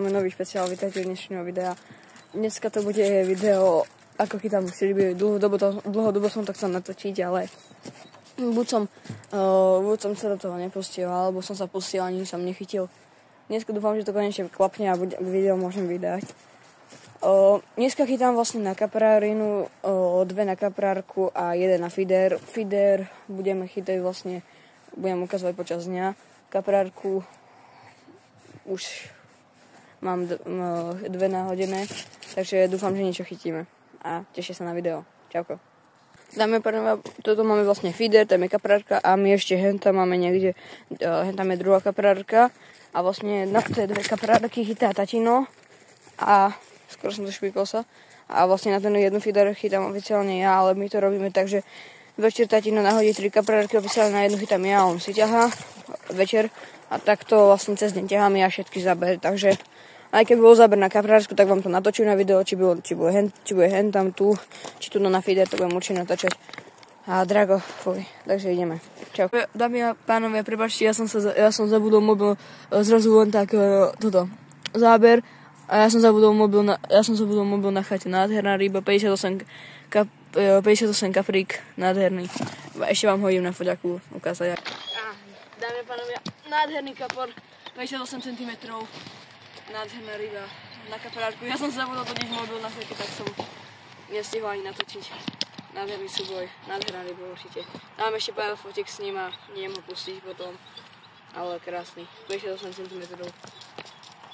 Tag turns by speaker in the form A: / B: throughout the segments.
A: máme nový špeciál, vítajte u dnešného videa. Dneska to bude video, ako chytám ryby, dlhodobo som to chcel natočiť, ale buď som sa do toho nepustil, alebo som sa pustil a nič som nechytil. Dneska dúfam, že to konečne klapne a video môžem vydať. Dneska chytám vlastne na kaprárinu, 2 na kaprárku a 1 na feeder. Feeder budem ukazovať počas dňa. Kaprárku už mám 2 nahodené, takže dúfam, že niečo chytíme. A teším sa na video. Čauko. Dáme pánovia, toto máme vlastne feeder, tam je kaprárka a my ešte henta máme niekde, tam je druhá kaprárka a vlastne na tie 2 kaprárky chytá tatino a skoro som to špíkol sa a vlastne na ten jednu feeder chytám oficiálne ja, ale my to robíme tak, že večer tatino nahodí 3 kaprárky, oficiálne na jednu chytám ja, on si ťahá večer a takto vlastne cez deň ťahám ja všetky zábery, takže aj keď bol záber na kaprársku, tak vám to natočím na video, či bude hen tam tu, či tu na feeder, to budem určite natáčať. A Drago, fuj, takže ideme. Čau. Dámy a pánovia, prepáčte, ja som zabudol mobil, zrazu len tak záber a ja som zabudol mobil na chate, nádherná ryba, 58 kaprík, nádherný. Ešte vám hodím na foďaku ukázať. Dámy a pánovia, nádherný kapor, 58 cm. Nádherná ryba na kaprárku. Ja som zabudol totiž mobil na chvíľke, tak som nestihol ani natočiť. Nádherný súboj, nádherná ryba určite. Mám ešte pár fotiek s ním a neviem ho pustiť potom. Ale krásny, 58 cm.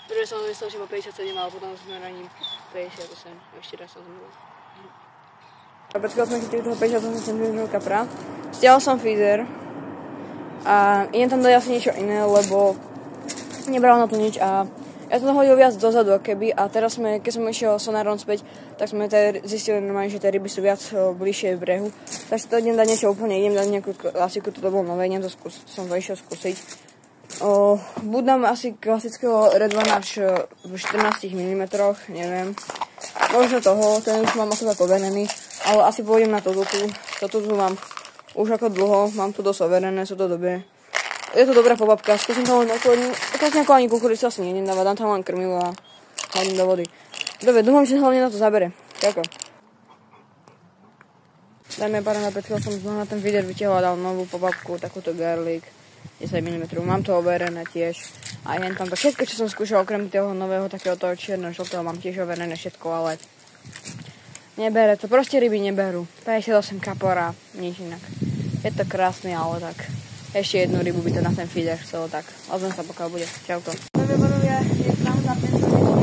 A: Prvé som myslel, že má 57, ale potom s meraním 58. Ešte raz som zmýval. Počkal som chytili toho 58 cm kapra. Stiahol som feeder. A idem tam dať asi niečo iné, lebo nebral na to nič a ja som to hodil viac dozadu keby a teraz keď som išiel sonárom späť, tak sme zistili normálne, že tie ryby sú viac bližšie v brehu. Takže to idem dať niečo úplne, idem dať nejakú klasiku, toto bolo nové, som to išiel skúsiť. Buď dám asi klasického redvana v 14 mm, neviem. Možno toho, ten už mám ako tak overený, ale asi pôjdem na toto tu. Toto tu mám už ako dlho, mám tu dosť overené, sú to dobré. Je to dobrá pobabka, skúsim to len ako ani kukuricu asi nedávať, dám tam len krmivo a hodím do vody. Dobre, dúfam, že hlavne na to zabere. Ďakujem. Dajme pár na petkov, som znova na ten feeder vytiahol a dal novú pobabku, takúto garlic, 10 mm. Mám to overené tiež. A jen tam to všetko, čo som skúšal, okrem toho nového takého toho čierno-žltého, mám tiež overené všetko, ale nebere to, proste ryby neberú. 58 kapora, nič inak. Je to krásne, ale tak. Ešte jednu rybu by to na ten feeder chcelo, tak ozvem sa pokiaľ bude. Čauko. Dobre, panovia, je tam zapnúť ešte.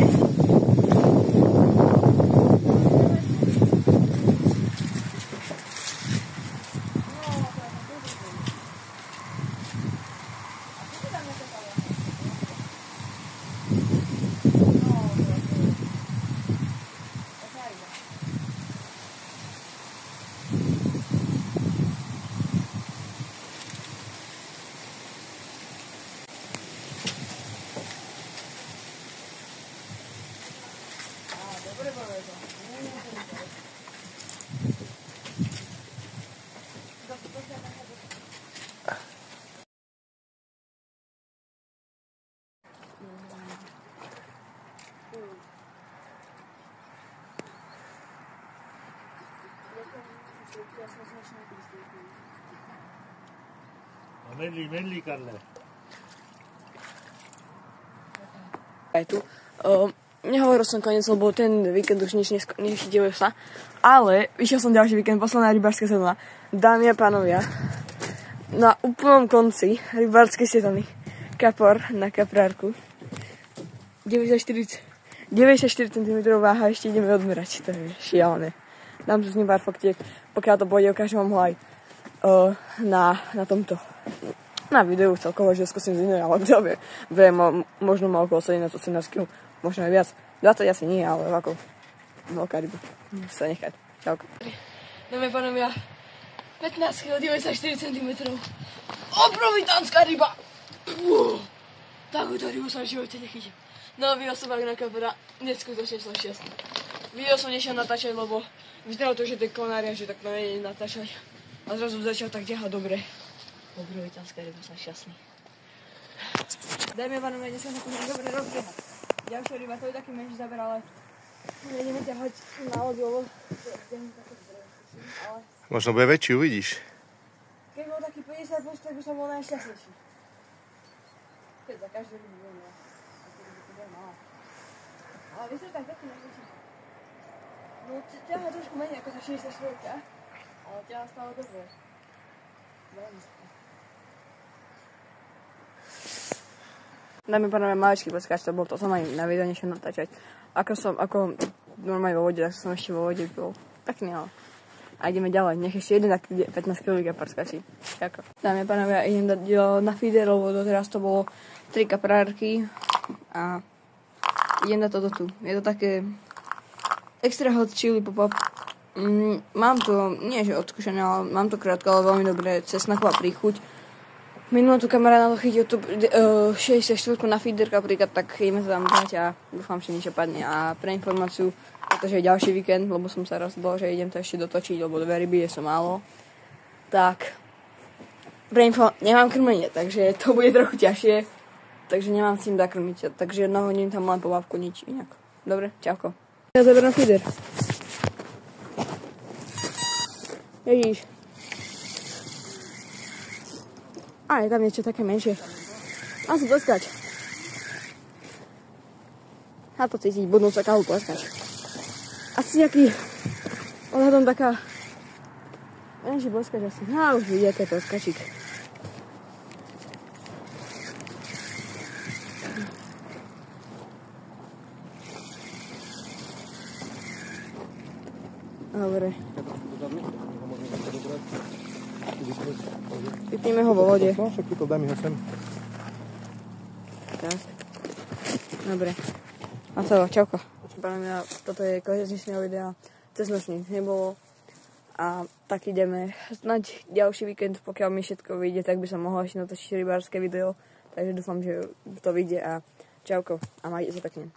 B: Medlí, Karle.
A: Aj tu. Nehovoril som koniec, lebo ten víkend už nič nechytil sa. Ale išiel som ďalší víkend, posledná rybárska sezóna. Dámy a pánovia, na úplnom konci rybárskej sezóny kapor na kaprárku. 94 cm váha, ešte ideme odmerať. To je šialené. Dám tu s ním pár fotiek, pokiaľ to pôjde, ukážem vám ho aj na tomto. Na videu celkovo, že skúsim z iného, ale kto vie, možno má okolo 17-18 kg, možno aj viac. 20 asi nie, ale ako veľká ryba. Sa nechať. Čauko. Dáme pánovia, 15 kg, 94 cm. Obrovitánska ryba! Takúto rybu som v živote nechytil. Nový osobák na kapora, neskutočne som šťastný. Video som nešiel natáčať, lebo vyzeralo to, že to je konária, že tak to nejde natáčať. A zrazu začal tak ťahať dobre. Obrovitánska ryba, som šťastný. Dajme pánovia, dneska sa to dobre rozbiehať. ďalšia ryba, to je taký menší záber, ale nejdeme ťahať na loď, lebo ale
B: Možno bude väčší, uvidíš.
A: keď bol taký 50 plus, tak by som bol najšťastnejší. Keď za každú rybu budem ja. Ale vyzerá tak pekne najväčší. No ťaha trošku menej ako tá 64, ale ťaha stále dobre. Veľmi skoro. Dáme pánovi maličký poskáč, to bol, to som aj na video nešiel natáčať. Ako normálne vo vode, tak som ešte vo vode bol. Pekný, ale. A ideme ďalej, nech ešte jeden taký 15 kg gepard skáči. Ďakujem. Dáme pánovi, ja idem dať na feeder, lebo doteraz to bolo 3 kaprárky a idem dať toto tu. Je to také extra hot chili pop-up. Mám to, nie že odskúšané, ale mám to krátko, ale veľmi dobré, cesnaková príchuť. Minulý tu kamarát na to chytil tu 64 na feeder napríklad, tak ideme sa tam dať a dúfam, že niečo padne. A pre informáciu, pretože je ďalší víkend, lebo som sa rozhodol, že idem to ešte dotočiť, lebo 2 ryby je som málo. Tak, pre info, nemám krmenie, takže to bude trochu ťažšie. Takže nemám s tým zakrmiť, takže nahodím tam len pobavku, nič inak. Dobre, čauko. Ja zaberám feeder. Ježíš. A je tam niečo také menšie. Mám sa pleskať. A to cítiť, budú sa kávu pleskať. Asi nejaký ohľadom taká menší pleskač asi. No už vidíte, pleskačík. Dobre. Vypníme ho vo vode.
B: No, však to daj mi ho sem.
A: Tak. Dobre. A co, čauko. Toto je koniec dnešného videa. Cez noc nič nebolo. A tak ideme. Snaď ďalší víkend, pokiaľ mi všetko vyjde, tak by som mohol ešte natočiť rybárske video. Takže dúfam, že to vyjde a čauko. A majte sa pekne.